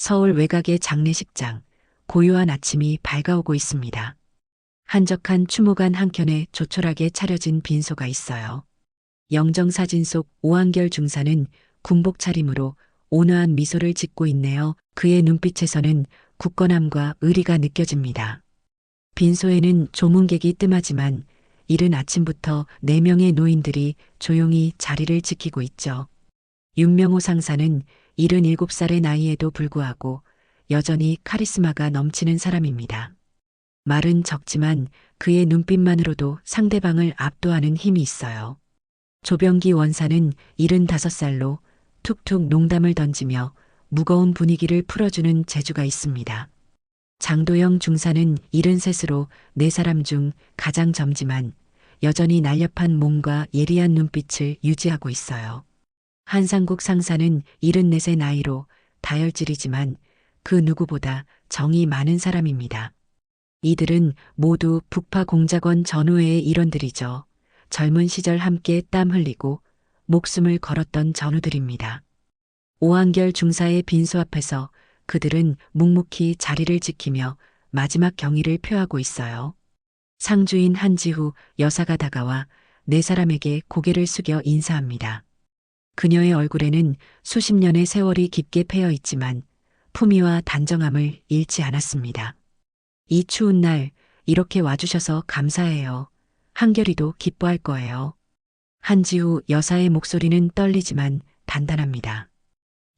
서울 외곽의 장례식장, 고요한 아침이 밝아오고 있습니다. 한적한 추모관 한켠에 조촐하게 차려진 빈소가 있어요. 영정사진 속 오한결 중사는 군복 차림으로 온화한 미소를 짓고 있네요. 그의 눈빛에서는 굳건함과 의리가 느껴집니다. 빈소에는 조문객이 뜸하지만 이른 아침부터 4명의 노인들이 조용히 자리를 지키고 있죠. 윤명호 상사는 77살의 나이에도 불구하고 여전히 카리스마가 넘치는 사람입니다. 말은 적지만 그의 눈빛만으로도 상대방을 압도하는 힘이 있어요. 조병기 원사는 75살로 툭툭 농담을 던지며 무거운 분위기를 풀어주는 재주가 있습니다. 장도영 중사는 73으로 4사람 중 가장 젊지만 여전히 날렵한 몸과 예리한 눈빛을 유지하고 있어요. 한상국 상사는 74의 나이로 다혈질이지만 그 누구보다 정이 많은 사람입니다. 이들은 모두 북파 공작원 전우회의 일원들이죠. 젊은 시절 함께 땀 흘리고 목숨을 걸었던 전우들입니다. 오한결 중사의 빈소 앞에서 그들은 묵묵히 자리를 지키며 마지막 경의를 표하고 있어요. 상주인 한지후 여사가 다가와 4사람에게 고개를 숙여 인사합니다. 그녀의 얼굴에는 수십 년의 세월이 깊게 패여 있지만 품위와 단정함을 잃지 않았습니다. 이 추운 날 이렇게 와주셔서 감사해요. 한결이도 기뻐할 거예요. 한지후 여사의 목소리는 떨리지만 단단합니다.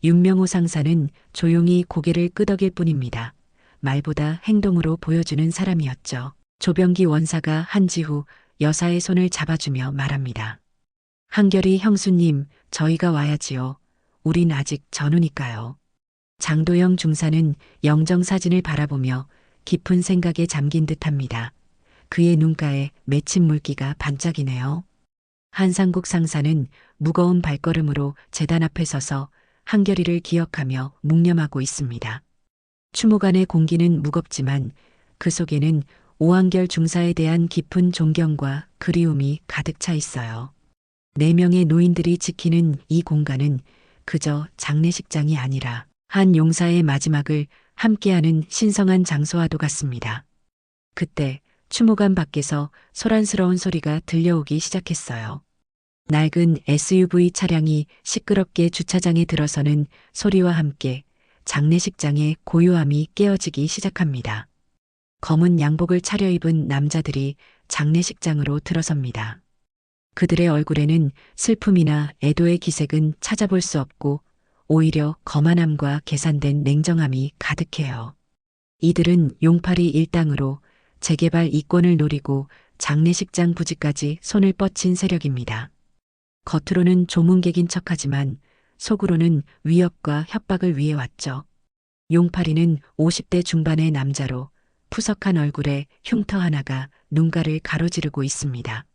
윤명호 상사는 조용히 고개를 끄덕일 뿐입니다. 말보다 행동으로 보여주는 사람이었죠. 조병기 원사가 한지후 여사의 손을 잡아주며 말합니다. 한결이 형수님, 저희가 와야지요. 우린 아직 전우니까요. 장도영 중사는 영정사진을 바라보며 깊은 생각에 잠긴 듯합니다. 그의 눈가에 맺힌 물기가 반짝이네요. 한상국 상사는 무거운 발걸음으로 제단 앞에 서서 한결이를 기억하며 묵념하고 있습니다. 추모관의 공기는 무겁지만 그 속에는 오한결 중사에 대한 깊은 존경과 그리움이 가득 차 있어요. 4명의 노인들이 지키는 이 공간은 그저 장례식장이 아니라 한 용사의 마지막을 함께하는 신성한 장소와도 같습니다. 그때 추모관 밖에서 소란스러운 소리가 들려오기 시작했어요. 낡은 SUV 차량이 시끄럽게 주차장에 들어서는 소리와 함께 장례식장의 고요함이 깨어지기 시작합니다. 검은 양복을 차려입은 남자들이 장례식장으로 들어섭니다. 그들의 얼굴에는 슬픔이나 애도의 기색은 찾아볼 수 없고 오히려 거만함과 계산된 냉정함이 가득해요. 이들은 용팔이 일당으로 재개발 이권을 노리고 장례식장 부지까지 손을 뻗친 세력입니다. 겉으로는 조문객인 척하지만 속으로는 위협과 협박을 위해 왔죠. 용팔이는 50대 중반의 남자로 푸석한 얼굴에 흉터 하나가 눈가를 가로지르고 있습니다.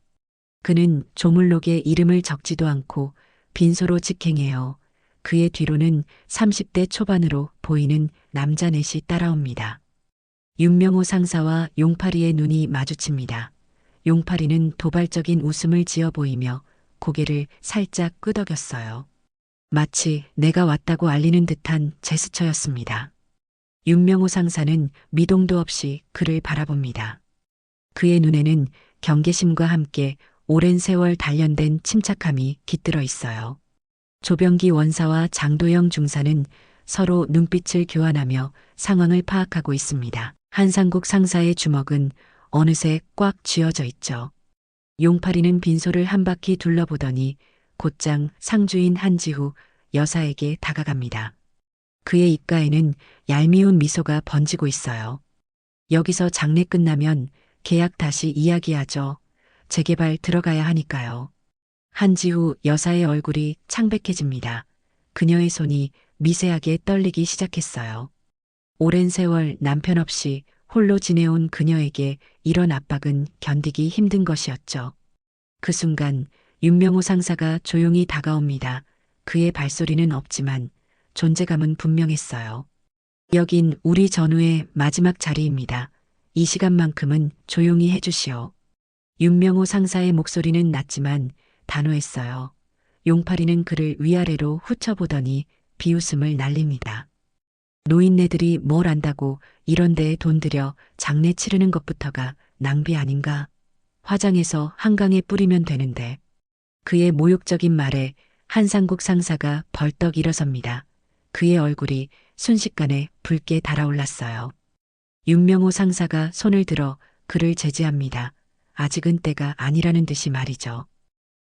그는 조물록에 이름을 적지도 않고 빈소로 직행해요. 그의 뒤로는 30대 초반으로 보이는 남자 넷이 따라옵니다. 윤명호 상사와 용팔이의 눈이 마주칩니다. 용팔이는 도발적인 웃음을 지어 보이며 고개를 살짝 끄덕였어요. 마치 내가 왔다고 알리는 듯한 제스처였습니다. 윤명호 상사는 미동도 없이 그를 바라봅니다. 그의 눈에는 경계심과 함께 오랜 세월 단련된 침착함이 깃들어 있어요. 조병기 원사와 장도영 중사는 서로 눈빛을 교환하며 상황을 파악하고 있습니다. 한상국 상사의 주먹은 어느새 꽉 쥐어져 있죠. 용팔이는 빈소를 한 바퀴 둘러보더니 곧장 상주인 한지후 여사에게 다가갑니다. 그의 입가에는 얄미운 미소가 번지고 있어요. 여기서 장례 끝나면 계약 다시 이야기하죠. 재개발 들어가야 하니까요. 한지후 여사의 얼굴이 창백해집니다. 그녀의 손이 미세하게 떨리기 시작했어요. 오랜 세월 남편 없이 홀로 지내온 그녀에게 이런 압박은 견디기 힘든 것이었죠. 그 순간 윤명호 상사가 조용히 다가옵니다. 그의 발소리는 없지만 존재감은 분명했어요. 여긴 우리 전우의 마지막 자리입니다. 이 시간만큼은 조용히 해주시오. 윤명호 상사의 목소리는 낮지만 단호했어요. 용팔이는 그를 위아래로 훑어보더니 비웃음을 날립니다. 노인네들이 뭘 안다고 이런 데에 돈 들여 장례 치르는 것부터가 낭비 아닌가? 화장해서 한강에 뿌리면 되는데. 그의 모욕적인 말에 한상국 상사가 벌떡 일어섭니다. 그의 얼굴이 순식간에 붉게 달아올랐어요. 윤명호 상사가 손을 들어 그를 제지합니다. 아직은 때가 아니라는 듯이 말이죠.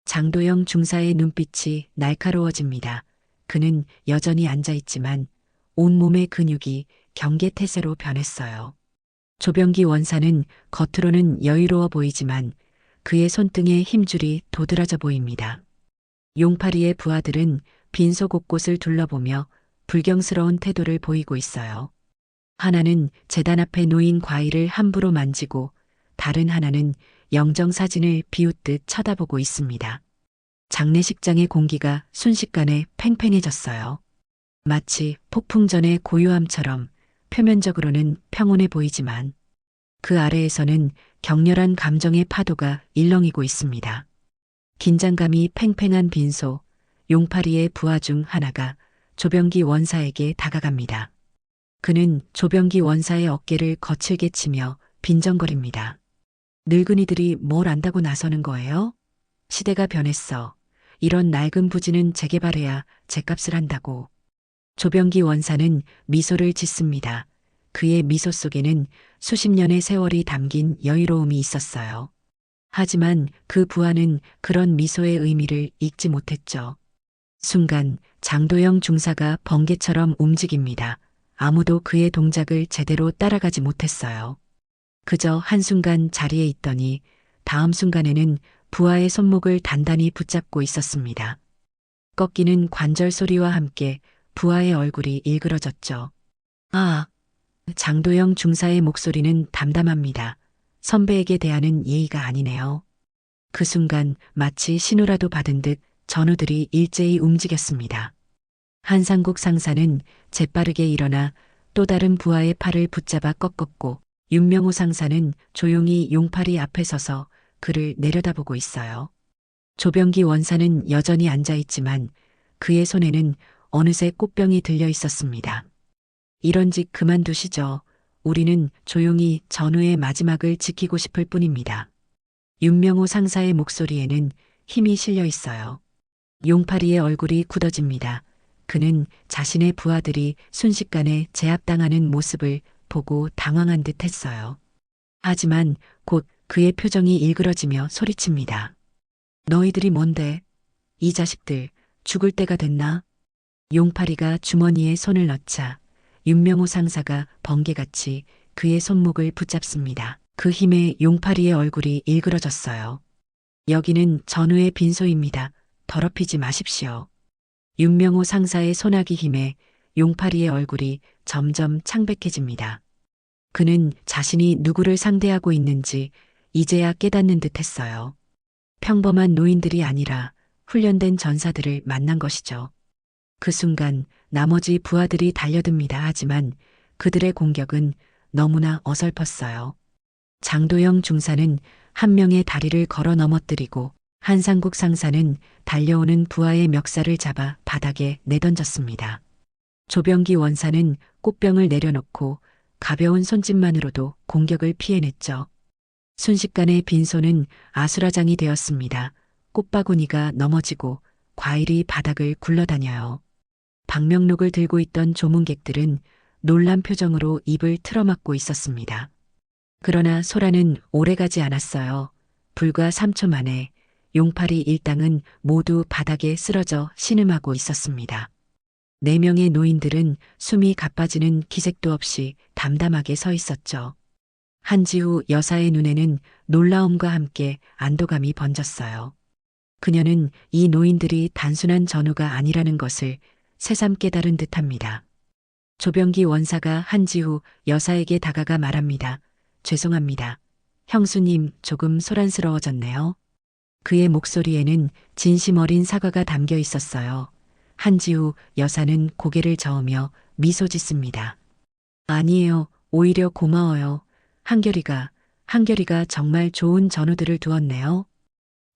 장도영 중사의 눈빛이 날카로워집니다. 그는 여전히 앉아있지만 온몸의 근육이 경계태세로 변했어요. 조병기 원사는 겉으로는 여유로워 보이지만 그의 손등에 힘줄이 도드라져 보입니다. 용파리의 부하들은 빈소 곳곳을 둘러보며 불경스러운 태도를 보이고 있어요. 하나는 제단 앞에 놓인 과일을 함부로 만지고 다른 하나는 영정사진을 비웃듯 쳐다보고 있습니다. 장례식장의 공기가 순식간에 팽팽해졌어요. 마치 폭풍 전의 고요함처럼 표면적으로는 평온해 보이지만 그 아래에서는 격렬한 감정의 파도가 일렁이고 있습니다. 긴장감이 팽팽한 빈소, 용파리의 부하 중 하나가 조병기 원사에게 다가갑니다. 그는 조병기 원사의 어깨를 거칠게 치며 빈정거립니다. 늙은이들이 뭘 안다고 나서는 거예요? 시대가 변했어. 이런 낡은 부지는 재개발해야 죗값을 한다고. 조병기 원사는 미소를 짓습니다. 그의 미소 속에는 수십 년의 세월이 담긴 여유로움이 있었어요. 하지만 그 부하는 그런 미소의 의미를 읽지 못했죠. 순간 장도영 중사가 번개처럼 움직입니다. 아무도 그의 동작을 제대로 따라가지 못했어요. 그저 한순간 자리에 있더니 다음 순간에는 부하의 손목을 단단히 붙잡고 있었습니다. 꺾이는 관절 소리와 함께 부하의 얼굴이 일그러졌죠. 아, 장도영 중사의 목소리는 담담합니다. 선배에게 대하는 예의가 아니네요. 그 순간 마치 신호라도 받은 듯 전우들이 일제히 움직였습니다. 한상국 상사는 재빠르게 일어나 또 다른 부하의 팔을 붙잡아 꺾었고 윤명호 상사는 조용히 용팔이 앞에 서서 그를 내려다보고 있어요. 조병기 원사는 여전히 앉아있지만 그의 손에는 어느새 꽃병이 들려 있었습니다. 이런 짓 그만두시죠. 우리는 조용히 전우의 마지막을 지키고 싶을 뿐입니다. 윤명호 상사의 목소리에는 힘이 실려 있어요. 용팔이의 얼굴이 굳어집니다. 그는 자신의 부하들이 순식간에 제압당하는 모습을 보고 당황한 듯 했어요. 하지만 곧 그의 표정이 일그러지며 소리칩니다. 너희들이 뭔데? 이 자식들, 죽을 때가 됐나? 용팔이가 주머니에 손을 넣자 윤명호 상사가 번개같이 그의 손목을 붙잡습니다. 그 힘에 용팔이의 얼굴이 일그러졌어요. 여기는 전우의 빈소입니다. 더럽히지 마십시오. 윤명호 상사의 손아귀 힘에 용팔이의 얼굴이 점점 창백해집니다. 그는 자신이 누구를 상대하고 있는지 이제야 깨닫는 듯 했어요. 평범한 노인들이 아니라 훈련된 전사들을 만난 것이죠. 그 순간 나머지 부하들이 달려듭니다. 하지만 그들의 공격은 너무나 어설펐어요. 장도영 중사는 한 명의 다리를 걸어 넘어뜨리고 한상국 상사는 달려오는 부하의 멱살을 잡아 바닥에 내던졌습니다. 조병기 원사는 꽃병을 내려놓고 가벼운 손짓만으로도 공격을 피해냈죠. 순식간에 빈소는 아수라장이 되었습니다. 꽃바구니가 넘어지고 과일이 바닥을 굴러다녀요. 방명록을 들고 있던 조문객들은 놀란 표정으로 입을 틀어막고 있었습니다. 그러나 소란은 오래가지 않았어요. 불과 3초 만에 용팔이 일당은 모두 바닥에 쓰러져 신음하고 있었습니다. 4명의 노인들은 숨이 가빠지는 기색도 없이 담담하게 서 있었죠. 한지우 여사의 눈에는 놀라움과 함께 안도감이 번졌어요. 그녀는 이 노인들이 단순한 전우가 아니라는 것을 새삼 깨달은 듯합니다. 조병기 원사가 한지우 여사에게 다가가 말합니다. 죄송합니다. 형수님 조금 소란스러워졌네요. 그의 목소리에는 진심 어린 사과가 담겨 있었어요. 한지우 여사는 고개를 저으며 미소 짓습니다. 아니에요. 오히려 고마워요. 한결이가 정말 좋은 전우들을 두었네요.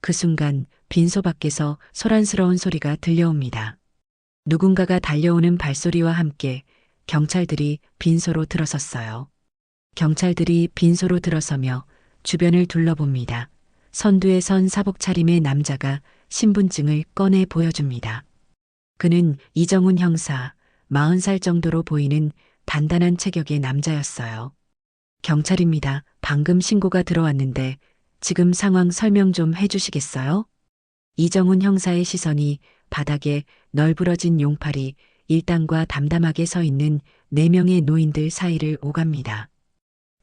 그 순간 빈소 밖에서 소란스러운 소리가 들려옵니다. 누군가가 달려오는 발소리와 함께 경찰들이 빈소로 들어섰어요. 경찰들이 빈소로 들어서며 주변을 둘러봅니다. 선두에 선 사복 차림의 남자가 신분증을 꺼내 보여줍니다. 그는 이정훈 형사, 40살 정도로 보이는 단단한 체격의 남자였어요. 경찰입니다. 방금 신고가 들어왔는데 지금 상황 설명 좀 해주시겠어요? 이정훈 형사의 시선이 바닥에 널브러진 용팔이 일당과 담담하게 서 있는 4명의 노인들 사이를 오갑니다.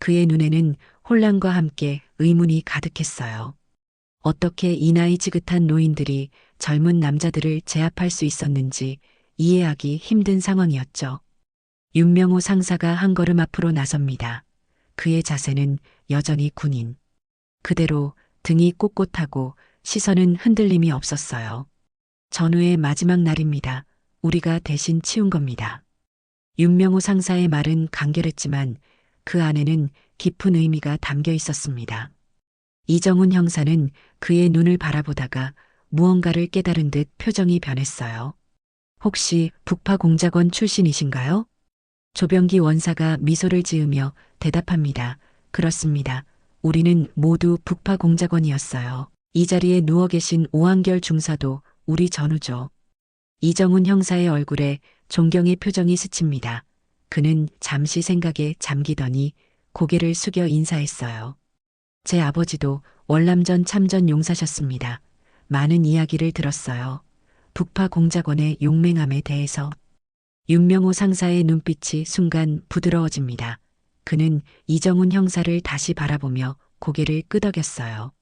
그의 눈에는 혼란과 함께 의문이 가득했어요. 어떻게 이 나이 지긋한 노인들이 젊은 남자들을 제압할 수 있었는지 이해하기 힘든 상황이었죠. 윤명호 상사가 한 걸음 앞으로 나섭니다. 그의 자세는 여전히 군인. 그대로 등이 꼿꼿하고 시선은 흔들림이 없었어요. 전후의 마지막 날입니다. 우리가 대신 치운 겁니다. 윤명호 상사의 말은 간결했지만 그 안에는 깊은 의미가 담겨 있었습니다. 이정훈 형사는 그의 눈을 바라보다가 무언가를 깨달은 듯 표정이 변했어요. 혹시 북파공작원 출신이신가요? 조병기 원사가 미소를 지으며 대답합니다. 그렇습니다. 우리는 모두 북파공작원이었어요. 이 자리에 누워 계신 오한결 중사도 우리 전우죠. 이정훈 형사의 얼굴에 존경의 표정이 스칩니다. 그는 잠시 생각에 잠기더니 고개를 숙여 인사했어요. 제 아버지도 월남전 참전 용사셨습니다. 많은 이야기를 들었어요. 북파공작원의 용맹함에 대해서. 윤명호 상사의 눈빛이 순간 부드러워집니다. 그는 이정훈 형사를 다시 바라보며 고개를 끄덕였어요.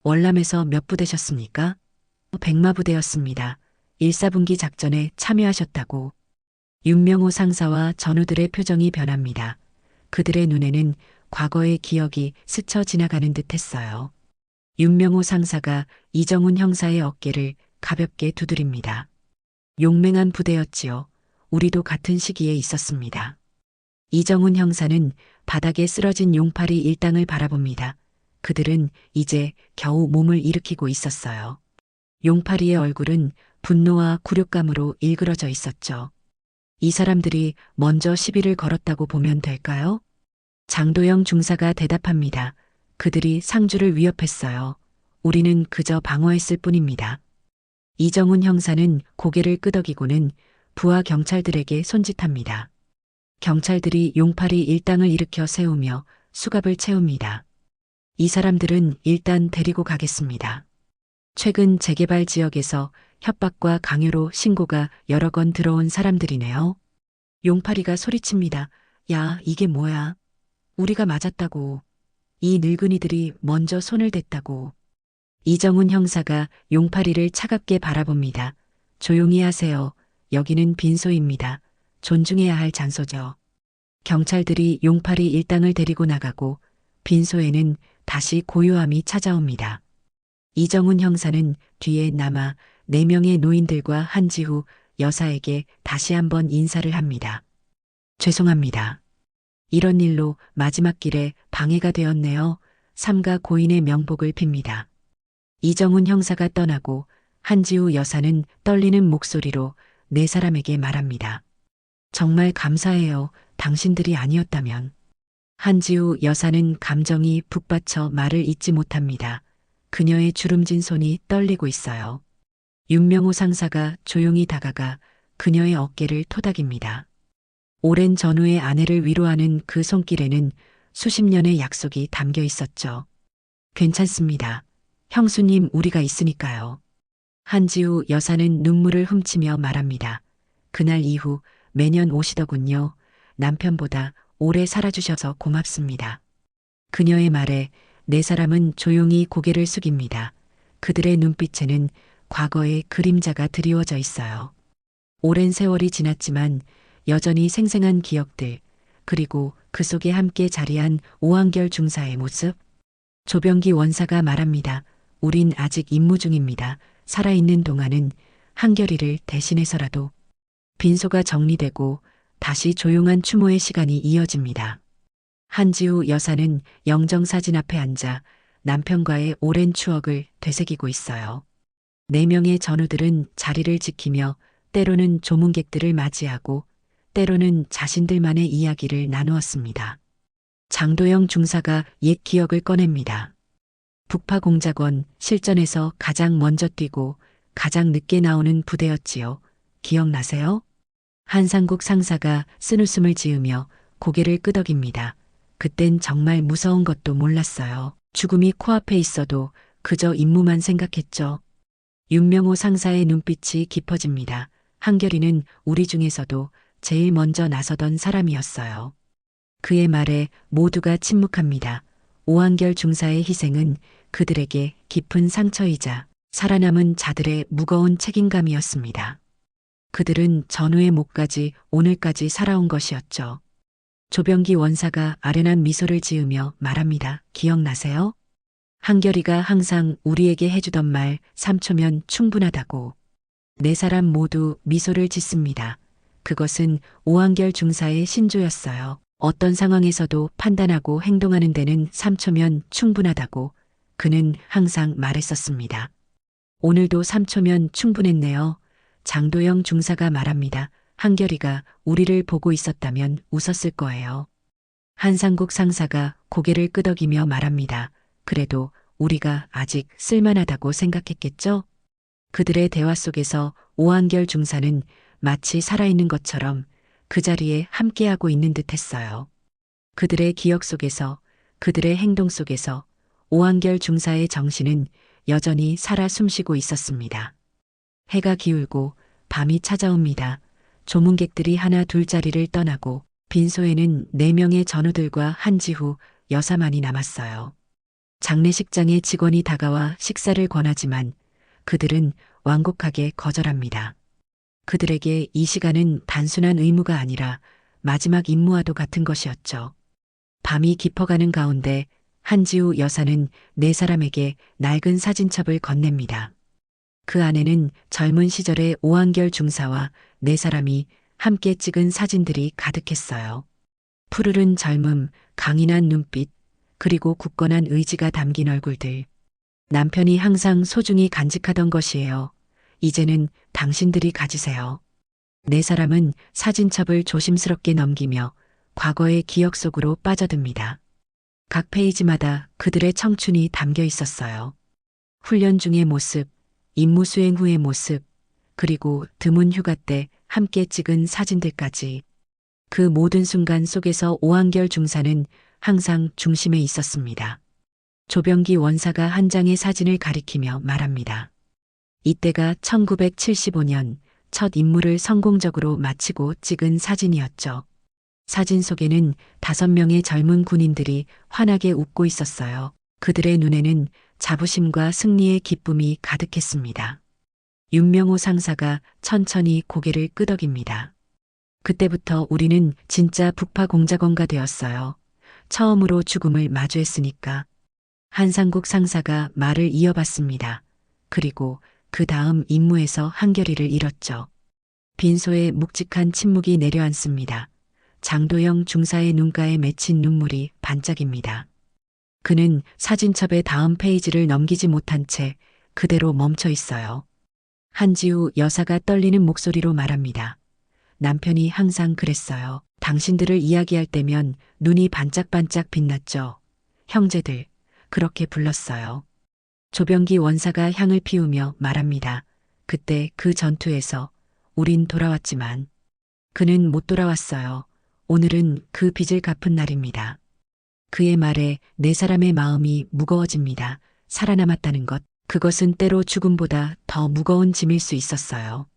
월남에서 몇 부대셨습니까? 백마부대였습니다. 1사분기 작전에 참여하셨다고. 윤명호 상사와 전우들의 표정이 변합니다. 그들의 눈에는 과거의 기억이 스쳐 지나가는 듯 했어요. 윤명호 상사가 이정훈 형사의 어깨를 가볍게 두드립니다. 용맹한 부대였지요. 우리도 같은 시기에 있었습니다. 이정훈 형사는 바닥에 쓰러진 용팔이 일당을 바라봅니다. 그들은 이제 겨우 몸을 일으키고 있었어요. 용팔이의 얼굴은 분노와 굴욕감으로 일그러져 있었죠. 이 사람들이 먼저 시비를 걸었다고 보면 될까요? 장도영 중사가 대답합니다. 그들이 상주를 위협했어요. 우리는 그저 방어했을 뿐입니다. 이정훈 형사는 고개를 끄덕이고는 부하 경찰들에게 손짓합니다. 경찰들이 용팔이 일당을 일으켜 세우며 수갑을 채웁니다. 이 사람들은 일단 데리고 가겠습니다. 최근 재개발 지역에서 협박과 강요로 신고가 여러 건 들어온 사람들이네요. 용팔이가 소리칩니다. 야, 이게 뭐야? 우리가 맞았다고. 이 늙은이들이 먼저 손을 댔다고. 이정훈 형사가 용팔이를 차갑게 바라봅니다. 조용히 하세요. 여기는 빈소입니다. 존중해야 할 장소죠. 경찰들이 용팔이 일당을 데리고 나가고 빈소에는 다시 고요함이 찾아옵니다. 이정훈 형사는 뒤에 남아 4명의 노인들과 한지후 여사에게 다시 한번 인사를 합니다. 죄송합니다. 이런 일로 마지막 길에 방해가 되었네요. 삼가 고인의 명복을 빕니다. 이정훈 형사가 떠나고 한지우 여사는 떨리는 목소리로 4사람에게 말합니다. 정말 감사해요. 당신들이 아니었다면. 한지우 여사는 감정이 북받쳐 말을 잇지 못합니다. 그녀의 주름진 손이 떨리고 있어요. 윤명호 상사가 조용히 다가가 그녀의 어깨를 토닥입니다. 오랜 전우의 아내를 위로하는 그 손길에는 수십 년의 약속이 담겨 있었죠. 괜찮습니다. 형수님, 우리가 있으니까요. 한지우 여사는 눈물을 훔치며 말합니다. 그날 이후 매년 오시더군요. 남편보다 오래 살아주셔서 고맙습니다. 그녀의 말에 4사람은 조용히 고개를 숙입니다. 그들의 눈빛에는 과거의 그림자가 드리워져 있어요. 오랜 세월이 지났지만 여전히 생생한 기억들, 그리고 그 속에 함께 자리한 오한결 중사의 모습. 조병기 원사가 말합니다. 우린 아직 임무 중입니다. 살아있는 동안은 한결이를 대신해서라도. 빈소가 정리되고 다시 조용한 추모의 시간이 이어집니다. 한지우 여사는 영정사진 앞에 앉아 남편과의 오랜 추억을 되새기고 있어요. 4명의 전우들은 자리를 지키며 때로는 조문객들을 맞이하고 때로는 자신들만의 이야기를 나누었습니다. 장도영 중사가 옛 기억을 꺼냅니다. 북파공작원 실전에서 가장 먼저 뛰고 가장 늦게 나오는 부대였지요. 기억나세요? 한상국 상사가 쓴웃음을 지으며 고개를 끄덕입니다. 그땐 정말 무서운 것도 몰랐어요. 죽음이 코앞에 있어도 그저 임무만 생각했죠. 윤명호 상사의 눈빛이 깊어집니다. 한결이는 우리 중에서도 제일 먼저 나서던 사람이었어요. 그의 말에 모두가 침묵합니다. 오한결 중사의 희생은 그들에게 깊은 상처이자 살아남은 자들의 무거운 책임감이었습니다. 그들은 전후의 목까지 오늘까지 살아온 것이었죠. 조병기 원사가 아련한 미소를 지으며 말합니다. 기억나세요? 한결이가 항상 우리에게 해주던 말 3초면 충분하다고. 네 사람 모두 미소를 짓습니다. 그것은 오한결 중사의 신조였어요. 어떤 상황에서도 판단하고 행동하는 데는 3초면 충분하다고 그는 항상 말했었습니다. 오늘도 3초면 충분했네요. 장도영 중사가 말합니다. 한결이가 우리를 보고 있었다면 웃었을 거예요. 한상국 상사가 고개를 끄덕이며 말합니다. 그래도 우리가 아직 쓸만하다고 생각했겠죠? 그들의 대화 속에서 오한결 중사는 마치 살아있는 것처럼 그 자리에 함께하고 있는 듯 했어요. 그들의 기억 속에서, 그들의 행동 속에서 오한결 중사의 정신은 여전히 살아 숨쉬고 있었습니다. 해가 기울고 밤이 찾아옵니다. 조문객들이 하나 둘 자리를 떠나고 빈소에는 4명의 전우들과 한지후 여사만이 남았어요. 장례식장에 직원이 다가와 식사를 권하지만 그들은 완곡하게 거절합니다. 그들에게 이 시간은 단순한 의무가 아니라 마지막 임무와도 같은 것이었죠. 밤이 깊어가는 가운데 한지우 여사는 4사람에게 낡은 사진첩을 건넵니다. 그 안에는 젊은 시절의 오한결 중사와 4사람이 함께 찍은 사진들이 가득했어요. 푸르른 젊음, 강인한 눈빛, 그리고 굳건한 의지가 담긴 얼굴들. 남편이 항상 소중히 간직하던 것이에요. 이제는 당신들이 가지세요. 4사람은 사진첩을 조심스럽게 넘기며 과거의 기억 속으로 빠져듭니다. 각 페이지마다 그들의 청춘이 담겨 있었어요. 훈련 중의 모습, 임무 수행 후의 모습, 그리고 드문 휴가 때 함께 찍은 사진들까지. 그 모든 순간 속에서 오한결 중사는 항상 중심에 있었습니다. 조병기 원사가 한 장의 사진을 가리키며 말합니다. 이때가 1975년 첫 임무를 성공적으로 마치고 찍은 사진이었죠. 사진 속에는 5명의 젊은 군인들이 환하게 웃고 있었어요. 그들의 눈에는 자부심과 승리의 기쁨이 가득했습니다. 윤명호 상사가 천천히 고개를 끄덕입니다. 그때부터 우리는 진짜 북파공작원가 되었어요. 처음으로 죽음을 마주했으니까. 한상국 상사가 말을 이어봤습니다. 그리고 그 다음 임무에서 한결이를 잃었죠. 빈소에 묵직한 침묵이 내려앉습니다. 장도영 중사의 눈가에 맺힌 눈물이 반짝입니다. 그는 사진첩의 다음 페이지를 넘기지 못한 채 그대로 멈춰 있어요. 한지우 여사가 떨리는 목소리로 말합니다. 남편이 항상 그랬어요. 당신들을 이야기할 때면 눈이 반짝반짝 빛났죠. 형제들, 그렇게 불렀어요. 조병기 원사가 향을 피우며 말합니다. 그때 그 전투에서 우린 돌아왔지만 그는 못 돌아왔어요. 오늘은 그 빚을 갚은 날입니다. 그의 말에 4사람의 마음이 무거워집니다. 살아남았다는 것, 그것은 때로 죽음보다 더 무거운 짐일 수 있었어요.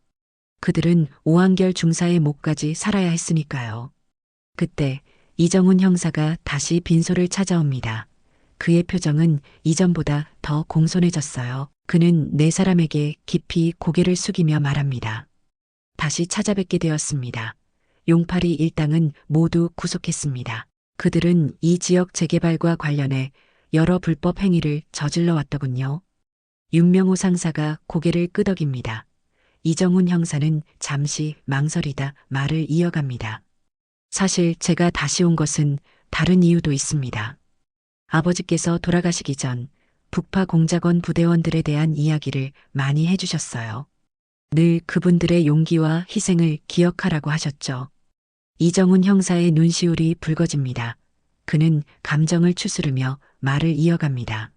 그들은 오한결 중사의 목까지 살아야 했으니까요. 그때 이정훈 형사가 다시 빈소를 찾아옵니다. 그의 표정은 이전보다 더 공손해졌어요. 그는 4사람에게 깊이 고개를 숙이며 말합니다. 다시 찾아뵙게 되었습니다. 용파리 일당은 모두 구속했습니다. 그들은 이 지역 재개발과 관련해 여러 불법 행위를 저질러 왔더군요. 윤명호 상사가 고개를 끄덕입니다. 이정훈 형사는 잠시 망설이다 말을 이어갑니다. 사실 제가 다시 온 것은 다른 이유도 있습니다. 아버지께서 돌아가시기 전 북파 공작원 부대원들에 대한 이야기를 많이 해주셨어요. 늘 그분들의 용기와 희생을 기억하라고 하셨죠. 이정훈 형사의 눈시울이 붉어집니다. 그는 감정을 추스르며 말을 이어갑니다.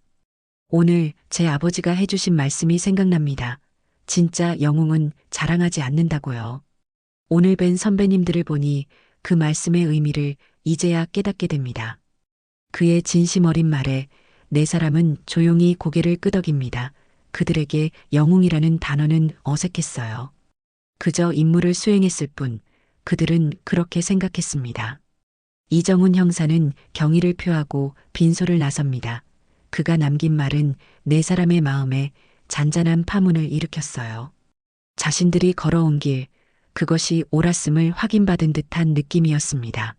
오늘 제 아버지가 해주신 말씀이 생각납니다. 진짜 영웅은 자랑하지 않는다고요. 오늘 뵌 선배님들을 보니 그 말씀의 의미를 이제야 깨닫게 됩니다. 그의 진심 어린 말에 네 사람은 조용히 고개를 끄덕입니다. 그들에게 영웅이라는 단어는 어색했어요. 그저 임무를 수행했을 뿐 그들은 그렇게 생각했습니다. 이정훈 형사는 경의를 표하고 빈소를 나섭니다. 그가 남긴 말은 네 사람의 마음에 잔잔한 파문을 일으켰어요. 자신들이 걸어온 길, 그것이 옳았음을 확인받은 듯한 느낌이었습니다.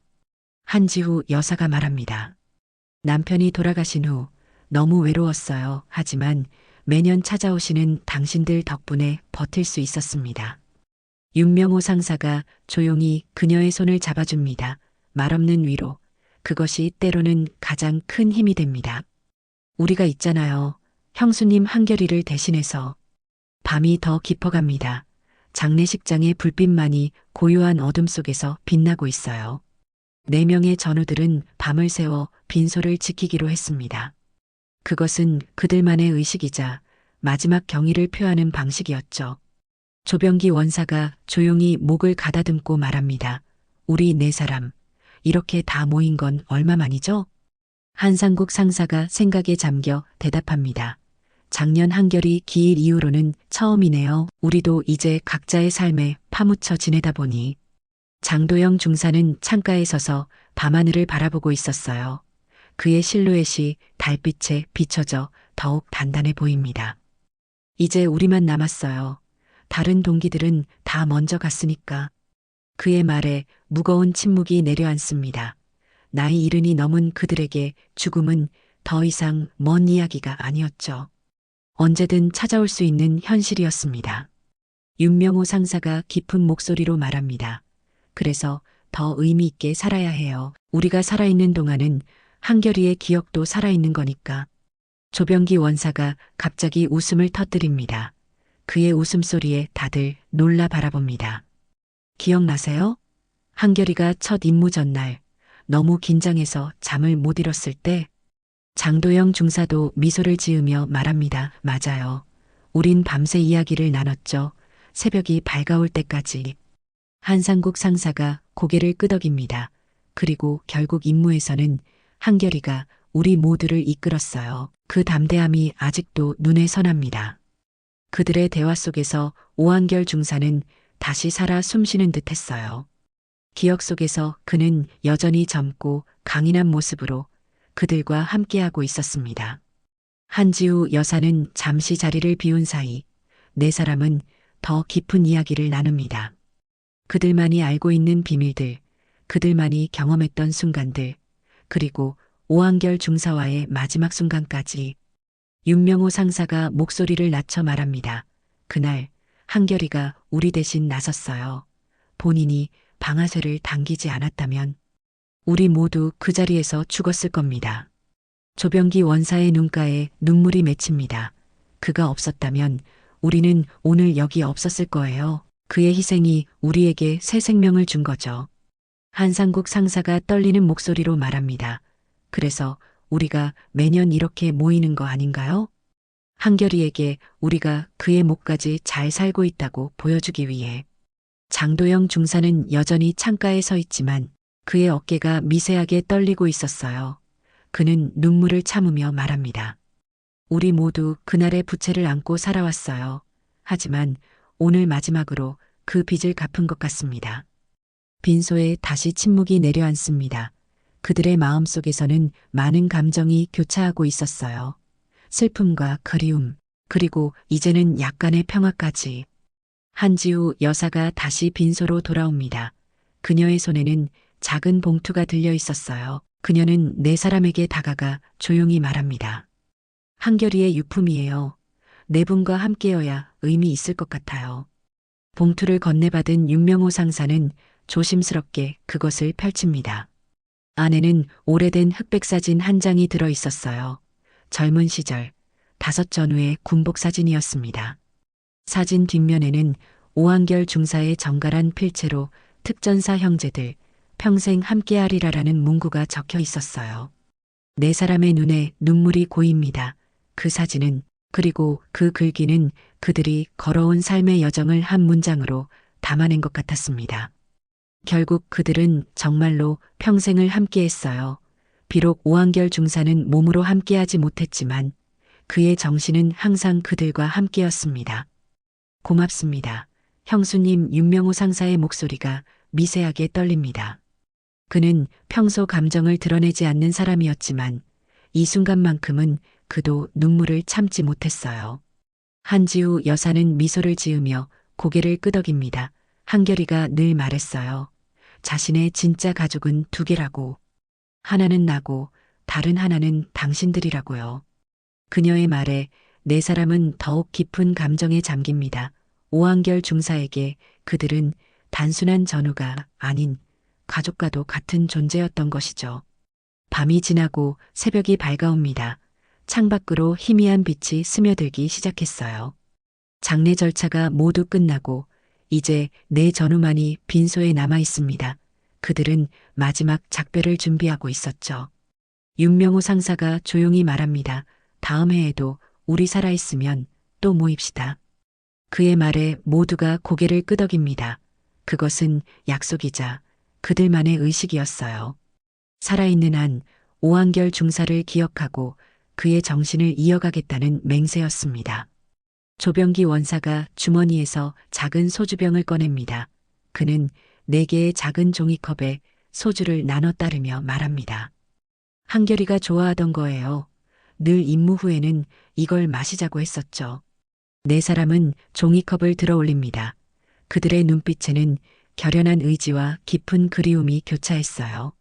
한지후 여사가 말합니다. 남편이 돌아가신 후 너무 외로웠어요. 하지만 매년 찾아오시는 당신들 덕분에 버틸 수 있었습니다. 윤명호 상사가 조용히 그녀의 손을 잡아줍니다. 말없는 위로. 그것이 때로는 가장 큰 힘이 됩니다. 우리가 있잖아요. 형수님 한결이를 대신해서. 밤이 더 깊어갑니다. 장례식장의 불빛만이 고요한 어둠 속에서 빛나고 있어요. 4명의 전우들은 밤을 새워 빈소를 지키기로 했습니다. 그것은 그들만의 의식이자 마지막 경의를 표하는 방식이었죠. 조병기 원사가 조용히 목을 가다듬고 말합니다. 우리 4사람, 이렇게 다 모인 건 얼마만이죠? 한상국 상사가 생각에 잠겨 대답합니다. 작년 한결이 기일 이후로는 처음이네요. 우리도 이제 각자의 삶에 파묻혀 지내다 보니. 장도영 중사는 창가에 서서 밤하늘을 바라보고 있었어요. 그의 실루엣이 달빛에 비춰져 더욱 단단해 보입니다. 이제 우리만 남았어요. 다른 동기들은 다 먼저 갔으니까. 그의 말에 무거운 침묵이 내려앉습니다. 나이 70이 넘은 그들에게 죽음은 더 이상 먼 이야기가 아니었죠. 언제든 찾아올 수 있는 현실이었습니다. 윤명호 상사가 깊은 목소리로 말합니다. 그래서 더 의미 있게 살아야 해요. 우리가 살아있는 동안은 한결이의 기억도 살아있는 거니까. 조병기 원사가 갑자기 웃음을 터뜨립니다. 그의 웃음소리에 다들 놀라 바라봅니다. 기억나세요? 한결이가 첫 임무 전날 너무 긴장해서 잠을 못 이뤘을 때 장도영 중사도 미소를 지으며 말합니다. 맞아요. 우린 밤새 이야기를 나눴죠. 새벽이 밝아올 때까지. 한상국 상사가 고개를 끄덕입니다. 그리고 결국 임무에서는 한결이가 우리 모두를 이끌었어요. 그 담대함이 아직도 눈에 선합니다. 그들의 대화 속에서 오한결 중사는 다시 살아 숨쉬는 듯 했어요. 기억 속에서 그는 여전히 젊고 강인한 모습으로 그들과 함께하고 있었습니다. 한지우 여사는 잠시 자리를 비운 사이 4사람은 더 깊은 이야기를 나눕니다. 그들만이 알고 있는 비밀들, 그들만이 경험했던 순간들, 그리고 오한결 중사와의 마지막 순간까지. 윤명호 상사가 목소리를 낮춰 말합니다. 그날 한결이가 우리 대신 나섰어요. 본인이 방아쇠를 당기지 않았다면 우리 모두 그 자리에서 죽었을 겁니다. 조병기 원사의 눈가에 눈물이 맺힙니다. 그가 없었다면 우리는 오늘 여기 없었을 거예요. 그의 희생이 우리에게 새 생명을 준 거죠. 한상국 상사가 떨리는 목소리로 말합니다. 그래서 우리가 매년 이렇게 모이는 거 아닌가요? 한결이에게 우리가 그의 목까지 잘 살고 있다고 보여주기 위해. 장도영 중사는 여전히 창가에 서 있지만 그의 어깨가 미세하게 떨리고 있었어요. 그는 눈물을 참으며 말합니다. 우리 모두 그날의 부채를 안고 살아왔어요. 하지만 오늘 마지막으로 그 빚을 갚은 것 같습니다. 빈소에 다시 침묵이 내려앉습니다. 그들의 마음속에서는 많은 감정이 교차하고 있었어요. 슬픔과 그리움, 그리고 이제는 약간의 평화까지. 한지우 여사가 다시 빈소로 돌아옵니다. 그녀의 손에는 작은 봉투가 들려 있었어요. 그녀는 4사람에게 다가가 조용히 말합니다. 한결이의 유품이에요. 4분과 함께여야 의미 있을 것 같아요. 봉투를 건네받은 윤명호 상사는 조심스럽게 그것을 펼칩니다. 안에는 오래된 흑백 사진 한 장이 들어 있었어요. 젊은 시절 5 전후의 군복 사진이었습니다. 사진 뒷면에는 오한결 중사의 정갈한 필체로 특전사 형제들, 평생 함께하리라라는 문구가 적혀 있었어요. 네 사람의 눈에 눈물이 고입니다. 그 사진은, 그리고 그 글귀는 그들이 걸어온 삶의 여정을 한 문장으로 담아낸 것 같았습니다. 결국 그들은 정말로 평생을 함께했어요. 비록 오한결 중사는 몸으로 함께하지 못했지만 그의 정신은 항상 그들과 함께였습니다. 고맙습니다. 형수님. 윤명호 상사의 목소리가 미세하게 떨립니다. 그는 평소 감정을 드러내지 않는 사람이었지만 이 순간만큼은 그도 눈물을 참지 못했어요. 한지우 여사는 미소를 지으며 고개를 끄덕입니다. 한결이가 늘 말했어요. 자신의 진짜 가족은 두 개라고. 하나는 나고 다른 하나는 당신들이라고요. 그녀의 말에 네 사람은 더욱 깊은 감정에 잠깁니다. 오한결 중사에게 그들은 단순한 전우가 아닌 가족과도 같은 존재였던 것이죠. 밤이 지나고 새벽이 밝아옵니다. 창밖으로 희미한 빛이 스며들기 시작했어요. 장례 절차가 모두 끝나고 이제 네 전우만이 빈소에 남아 있습니다. 그들은 마지막 작별을 준비하고 있었죠. 윤명호 상사가 조용히 말합니다. 다음 해에도 우리 살아있으면 또 모입시다. 그의 말에 모두가 고개를 끄덕입니다. 그것은 약속이자 그들만의 의식이었어요. 살아있는 한 오한결 중사를 기억하고 그의 정신을 이어가겠다는 맹세였습니다. 조병기 원사가 주머니에서 작은 소주병을 꺼냅니다. 그는 4개의 작은 종이컵에 소주를 나눠 따르며 말합니다. 한결이가 좋아하던 거예요. 늘 임무 후에는 이걸 마시자고 했었죠. 네 사람은 종이컵을 들어 올립니다. 그들의 눈빛에는 결연한 의지와 깊은 그리움이 교차했어요.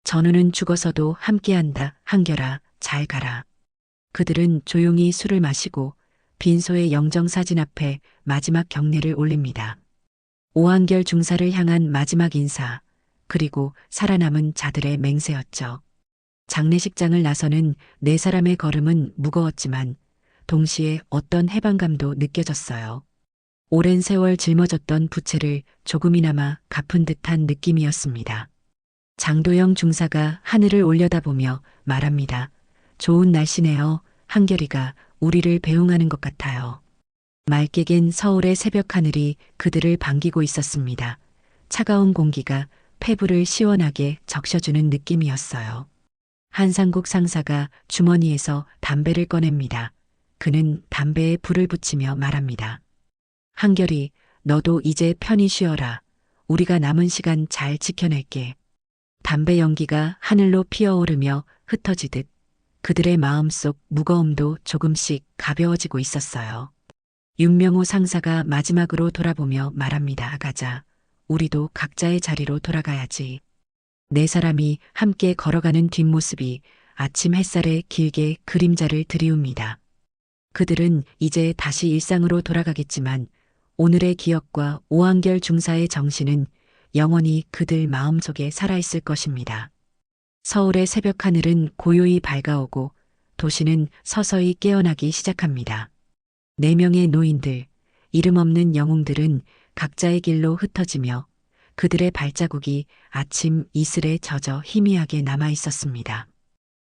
전우는 죽어서도 함께한다. 한결아, 잘 가라. 그들은 조용히 술을 마시고 빈소의 영정사진 앞에 마지막 경례를 올립니다. 오한결 중사를 향한 마지막 인사, 그리고 살아남은 자들의 맹세였죠. 장례식장을 나서는 네 사람의 걸음은 무거웠지만 동시에 어떤 해방감도 느껴졌어요. 오랜 세월 짊어졌던 부채를 조금이나마 갚은 듯한 느낌이었습니다. 장도영 중사가 하늘을 올려다보며 말합니다. 좋은 날씨네요. 한결이가 우리를 배웅하는 것 같아요. 맑게 갠 서울의 새벽 하늘이 그들을 반기고 있었습니다. 차가운 공기가 폐부를 시원하게 적셔주는 느낌이었어요. 한상국 상사가 주머니에서 담배를 꺼냅니다. 그는 담배에 불을 붙이며 말합니다. 한결이, 너도 이제 편히 쉬어라. 우리가 남은 시간 잘 지켜낼게. 담배 연기가 하늘로 피어오르며 흩어지듯 그들의 마음속 무거움도 조금씩 가벼워지고 있었어요. 윤명호 상사가 마지막으로 돌아보며 말합니다. 가자. 우리도 각자의 자리로 돌아가야지. 네 사람이 함께 걸어가는 뒷모습이 아침 햇살에 길게 그림자를 드리웁니다. 그들은 이제 다시 일상으로 돌아가겠지만 오늘의 기억과 오한결 중사의 정신은 영원히 그들 마음속에 살아있을 것입니다. 서울의 새벽 하늘은 고요히 밝아오고 도시는 서서히 깨어나기 시작합니다. 4명의 노인들, 이름 없는 영웅들은 각자의 길로 흩어지며 그들의 발자국이 아침 이슬에 젖어 희미하게 남아 있었습니다.